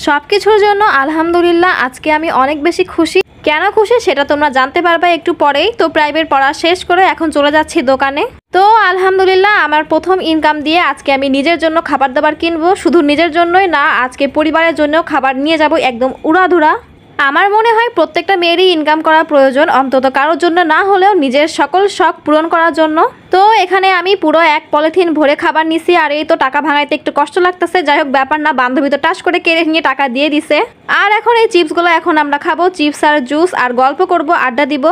সবকিছুর জন্য আলহামদুলিল্লাহ আজকে আমি অনেক বেশি খুশি। কেন খুশি সেটা তোমরা জানতে পারবে একটু পরেই। তো প্রাইভেট পড়া শেষ করে এখন চলে যাচ্ছি দোকানে। তো আলহামদুলিল্লাহ আমার প্রথম ইনকাম দিয়ে আজকে আমি নিজের জন্য খাবার দাবার কিনবো। শুধু নিজের জন্যই না, আজকে পরিবারের জন্যও খাবার নিয়ে যাব একদম উড়াধুরা। আমার মনে হয় প্রত্যেকটা মেয়েরই ইনকাম করা প্রয়োজন, অন্তত কারোর জন্য না হলেও নিজের সকল শখ পূরণ করার জন্য। তো এখানে আমি পুরো এক পলিথিন ভরে খাবার নিছি, আর এই তো টাকা ভাঙাইতে একটু কষ্ট লাগতেছে। যাই হোক ব্যাপার না, বান্ধবী তো টাস করে কেড়ে নিয়ে টাকা দিয়ে দিছে। আর এখন এই চিপসগুলো এখন আমরা খাবো, চিপস আর জুস, আর গল্প করব, আড্ডা দিব।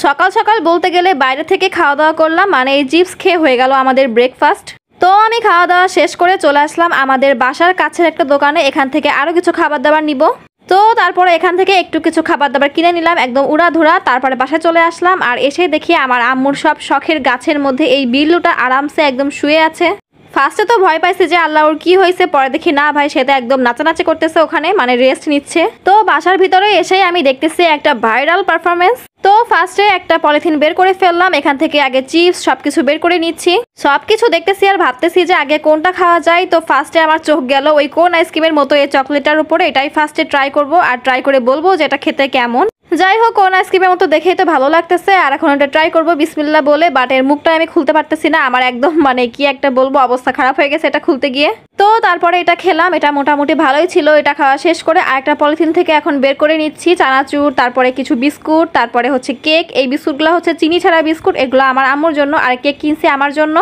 সকাল সকাল বলতে গেলে বাইরে থেকে খাওয়া দাওয়া করলাম, মানে এই চিপস খেয়ে হয়ে গেল আমাদের ব্রেকফাস্ট। তো আমি খাওয়া দাওয়া শেষ করে চলে আসলাম আমাদের বাসার কাছের একটা দোকানে, এখান থেকে আরও কিছু খাবার দাবার নিব। তো তারপরে এখান থেকে একটু কিছু খাবার দাবার কিনে নিলাম একদম উড়াধুরা। তারপরে বাসায় চলে আসলাম, আর এসে দেখি আমার আম্মুর সব শখের গাছের মধ্যে এই বিল্লুটা আরামসে একদম শুয়ে আছে। ফার্স্টে তো ভয় পাইছে যে আল্লাহ ওর কি হয়েছে, পরে দেখি না ভাই সে তো একদম নাচানাচি করতেছে ওখানে, মানে রেস্ট নিচ্ছে। তো বাসার ভিতরে এসেই আমি দেখতেছি একটা ভাইরাল পারফরমেন্স। তো ফার্স্টে একটা পলিথিন বের করে ফেললাম, এখান থেকে আগে চিপস সবকিছু বের করে নিচ্ছি। সবকিছু দেখতেছি আর ভাবতেছি যে আগে কোনটা খাওয়া যায়। তো ফার্স্টে আমার চোখ গেল ওই কোন আইসক্রিমের মতো এই চকলেটটার উপরে, এটাই ফার্স্টে ট্রাই করব, আর ট্রাই করে বলবো যে এটা খেতে কেমন। যাই হোক কোন আইসক্রিমের মতো দেখেই তো ভালো লাগতেছে, আর এখন এটা ট্রাই করবো বিসমিল্লাহ বলে। বাট এর মুখটা আমি খুলতে পারতেছি না, আমার একদম মানে কি একটা বলবো, অবস্থা খারাপ হয়ে গেছে এটা খুলতে গিয়ে। তো তারপরে এটা খেলাম, এটা মোটামুটি ভালোই ছিল। এটা খাওয়া শেষ করে আরেকটা পলিথিন থেকে এখন বের করে নিচ্ছি চানাচুর, তারপরে কিছু বিস্কুট, তারপরে হচ্ছে কেক। এই বিস্কুটগুলো হচ্ছে চিনি ছাড়া বিস্কুট, এগুলো আমার আম্মুর জন্য, আর কেক কিনছি আমার জন্য।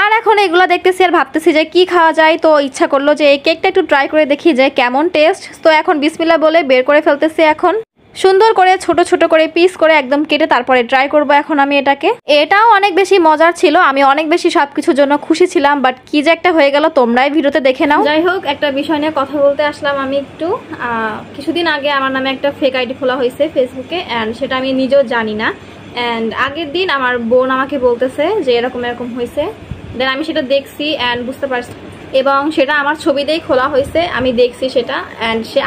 আর এখন এগুলো দেখতেছি আর ভাবতেছি যে কি খাওয়া যায়। তো ইচ্ছা করলো যে এই কেকটা একটু ট্রাই করে দেখি যে কেমন টেস্ট। তো এখন বিসমিল্লাহ বলে বের করে ফেলতেছি, এখন সুন্দর করে ছোট ছোট করে পিস করে একদম কেটে তারপরে ট্রাই করব এখন আমি এটাকে। এটাও অনেক বেশি মজার ছিল, আমি অনেক বেশি সবকিছুর জন্য খুশি ছিলাম। বাট কি যে একটা হয়ে গেল তোমরাই ভিডিওতে দেখে নাও। যাই হোক একটা বিষয় নিয়ে কথা বলতে আসলাম আমি একটু। কিছুদিন আগে আমার নামে একটা ফেক আইডি খোলা হয়েছে ফেসবুকে, অ্যান্ড সেটা আমি নিজেও জানি না। অ্যান্ড আগের দিন আমার বোন আমাকে বলতেছে যে এরকম এরকম হয়েছে। দেন আমি সেটা দেখছি অ্যান্ড বুঝতে পারছি, এবং সেটা আমার ছবি দিয়েই খোলা হয়েছে, আমি দেখছি সেটা। অ্যান্ড সে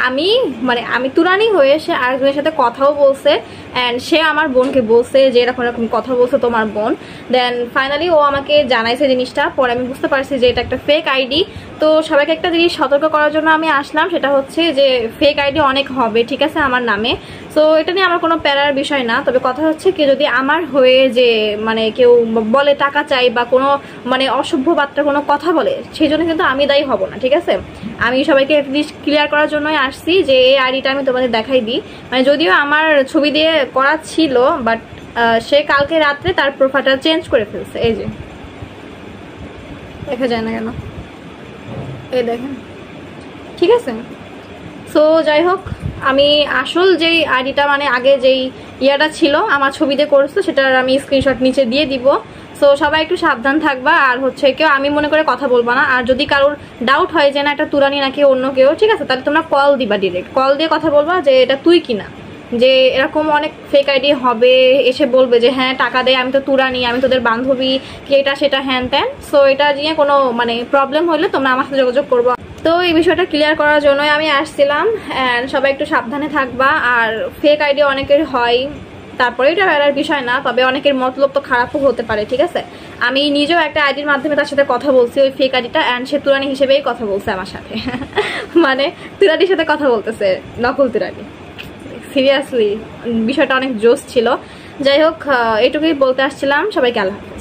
আমি তুরানি হয়ে সে আরেকজনের সাথে কথাও বলছে, অ্যান্ড সে আমার বোনকে বলছে যে এরকম এরকম কথা বলছে তোমার বোন। দেন ফাইনালি ও আমাকে জানাইছে জিনিসটা, পরে আমি বুঝতে পারছি যে এটা একটা ফেক আইডি। তো সবাইকে একটা জিনিস সতর্ক করার জন্য আমি আসলাম, সেটা হচ্ছে যে ফেক আইডি অনেক হবে, ঠিক আছে, আমার নামে। সো এটা নিয়ে আমার কোনো প্যারার বিষয় না। তবে কথা হচ্ছে কি, যদি আমার হয়ে যে মানে কেউ বলে টাকা চাই বা কোনো মানে অসভ্য বার্তা কোনো কথা বলে, সেই জন্য কিন্তু আমি দায়ী হব না, ঠিক আছে। আমি সবাইকে অ্যাটলিস্ট ক্লিয়ার করার জন্যই আসছি যে এই আইডিটা আমি তোমাদের দেখাই দিই। মানে যদিও আমার ছবি দিয়ে করা ছিল, বাট সে কালকে রাত্রে তার প্রোফাইলটা চেঞ্জ করে ফেলছে। এই যে দেখা যায় না কেন, এই দেখেন, ঠিক আছে। সো যাই হোক আমি আসল যেই আইডিটা মানে আগে যেই ইয়াটা ছিল আমার ছবি দিয়ে করেছিল, সেটার আমি স্ক্রিনশট নিচে দিয়ে দিব। সো সবাই একটু সাবধান থাকবা, আর হচ্ছে কেউ আমি মনে করে কথা বলবা না। আর যদি কারোর ডাউট হয় যে না এটা তুরানি নাকি অন্য কেউ, ঠিক আছে, তাহলে তোমরা কল দিবা, ডিরেক্ট কল দিয়ে কথা বলবা যে এটা তুই কিনা। যে এরকম অনেক ফেক আইডি হবে, এসে বলবে যে হ্যাঁ টাকা দেয়, আমি তো তুরানি, আমি তোদের বান্ধবী, কি এটা সেটা হ্যান ত্যান। সো এটা নিয়ে কোনো মানে প্রবলেম হলে তোমরা আমার সাথে যোগাযোগ করবো। তো এই বিষয়টা ক্লিয়ার করার জন্যই আমি আসছিলাম। অ্যান্ড সবাই একটু সাবধানে থাকবা। আর ফেক আইডি অনেকের হয়, তারপরে এটা এর বিষয় না, তবে অনেকের মতলব তো খারাপও হতে পারে, ঠিক আছে। আমি নিজেও একটা আইডির মাধ্যমে তার সাথে কথা বলছি, ওই ফেক আইডিটা, অ্যান্ড সে তুরানি হিসেবেই কথা বলছে আমার সাথে। মানে তুরানির সাথে কথা বলতেছে, নকল তুরানি। সিরিয়াসলি বিষয়টা অনেক জোশ ছিল। যাই হোক এটুকুই বলতে আসছিলাম। সবাইকে আল্লাহ হাফেজ।